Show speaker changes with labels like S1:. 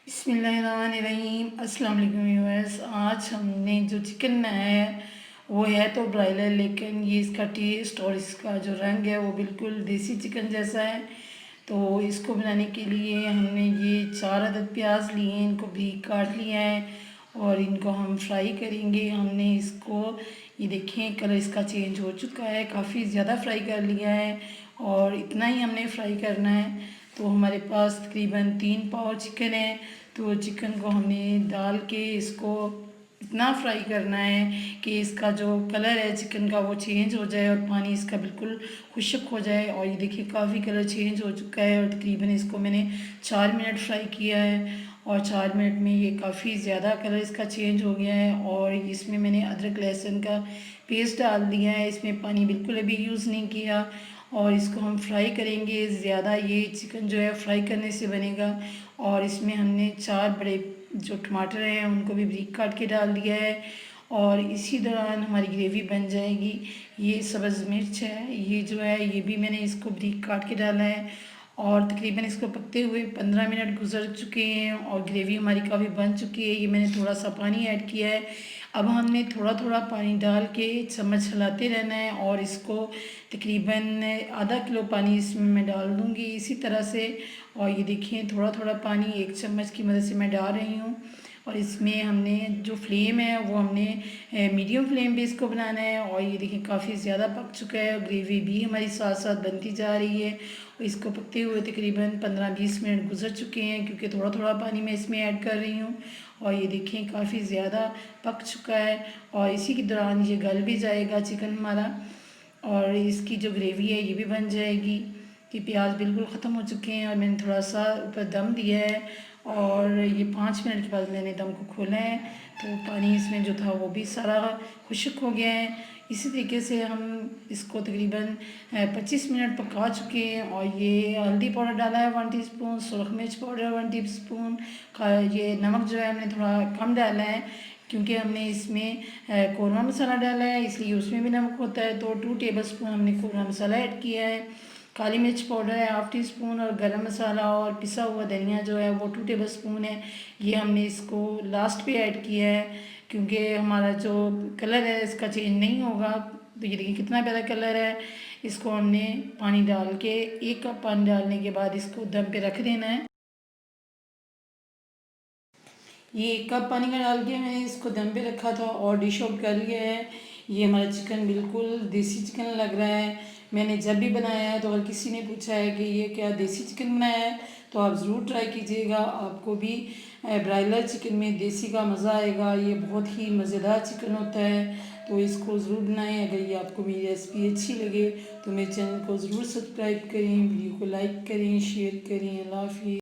S1: बिस्मिल्लाहिर्रहमानिर्रहीम। अस्सलाम वालेकुम व्यूअर्स। आज हमने जो चिकन बनाया है वो है तो ब्रायलर, लेकिन ये इसका टेस्ट और इसका जो रंग है वो बिल्कुल देसी चिकन जैसा है। तो इसको बनाने के लिए हमने ये 4 अदद प्याज लिए हैं, इनको भी काट लिया है और इनको हम फ्राई करेंगे। हमने इसको ये देखें कलर इसका चेंज हो चुका है, काफ़ी ज़्यादा फ्राई कर लिया है और इतना ही हमने फ्राई करना है। तो हमारे पास तकरीबन 3 पाव चिकन है, तो चिकन को हमने डाल के इसको इतना फ्राई करना है कि इसका जो कलर है चिकन का वो चेंज हो जाए और पानी इसका बिल्कुल खुश्क हो जाए। और ये देखिए काफ़ी कलर चेंज हो चुका है और तकरीबन इसको मैंने 4 मिनट फ्राई किया है और 4 मिनट में ये काफ़ी ज़्यादा कलर इसका चेंज हो गया है। और इसमें मैंने अदरक लहसुन का पेस्ट डाल दिया है, इसमें पानी बिल्कुल अभी यूज़ नहीं किया और इसको हम फ्राई करेंगे ज़्यादा। ये चिकन जो है फ्राई करने से बनेगा। और इसमें हमने 4 बड़े जो टमाटर हैं उनको भी बारीक काट के डाल दिया है और इसी दौरान हमारी ग्रेवी बन जाएगी। ये सब्ज़ मिर्च है, ये जो है ये भी मैंने इसको बारीक काट के डाला है और तकरीबन इसको पकते हुए 15 मिनट गुजर चुके हैं और ग्रेवी हमारी काफ़ी बन चुकी है। ये मैंने थोड़ा सा पानी ऐड किया है। अब हमने थोड़ा थोड़ा पानी डाल के चम्मच हिलाते रहना है और इसको तकरीबन आधा किलो पानी इसमें मैं डाल दूँगी इसी तरह से। और ये देखिए थोड़ा थोड़ा पानी 1 चम्मच की मदद से मैं डाल रही हूँ और इसमें हमने जो फ्लेम है वो हमने मीडियम फ्लेम पे इसको बनाना है। और ये देखिए काफ़ी ज़्यादा पक चुका है और ग्रेवी भी हमारी साथ साथ बनती जा रही है और इसको पकते हुए तकरीबन 15-20 मिनट गुजर चुके हैं, क्योंकि थोड़ा थोड़ा पानी मैं इसमें ऐड कर रही हूँ। और ये देखें काफ़ी ज़्यादा पक चुका है और इसी के दौरान ये गल भी जाएगा चिकन हमारा और इसकी जो ग्रेवी है ये भी बन जाएगी। कि प्याज बिल्कुल ख़त्म हो चुके हैं और मैंने थोड़ा सा ऊपर दम दिया है और ये 5 मिनट के बाद मैंने दम को खोला है तो पानी इसमें जो था वो भी सारा खुश्क हो गया है। इसी तरीके से हम इसको तकरीबन 25 मिनट पका चुके हैं और ये हल्दी पाउडर डाला है 1 टीस्पून, सुरख मिर्च पाउडर 1 टीस्पून का, ये नमक जो है हमने थोड़ा कम डाला है क्योंकि हमने इसमें कोरमा मसाला डाला है इसलिए उसमें भी नमक होता है। तो 2 टेबल स्पून हमने कोरमा मसाला ऐड किया है। काली मिर्च पाउडर है 1/2 टीस्पून और गरम मसाला और पिसा हुआ धनिया जो है वो 2 टेबल स्पून है। ये हमने इसको लास्ट पे ऐड किया है क्योंकि हमारा जो कलर है इसका चेंज नहीं होगा। तो ये देखिए कितना प्यारा कलर है। इसको हमने पानी डाल के 1 कप पानी डालने के बाद इसको दम पे रख देना है। ये 1 कप पानी का डाल के मैंने इसको दम पे रखा था और डिश आउट कर लिया है। ये हमारा चिकन बिल्कुल देसी चिकन लग रहा है। मैंने जब भी बनाया है तो अगर किसी ने पूछा है कि ये क्या देसी चिकन बनाया है तो आप ज़रूर ट्राई कीजिएगा, आपको भी ब्रायलर चिकन में देसी का मज़ा आएगा। ये बहुत ही मज़ेदार चिकन होता है, तो इसको ज़रूर बनाएं। अगर ये आपको मेरी रेसिपी अच्छी लगे तो मेरे चैनल को ज़रूर सब्सक्राइब करें, वीडियो को लाइक करें, शेयर करें। अल्लाह हाफ़िज़।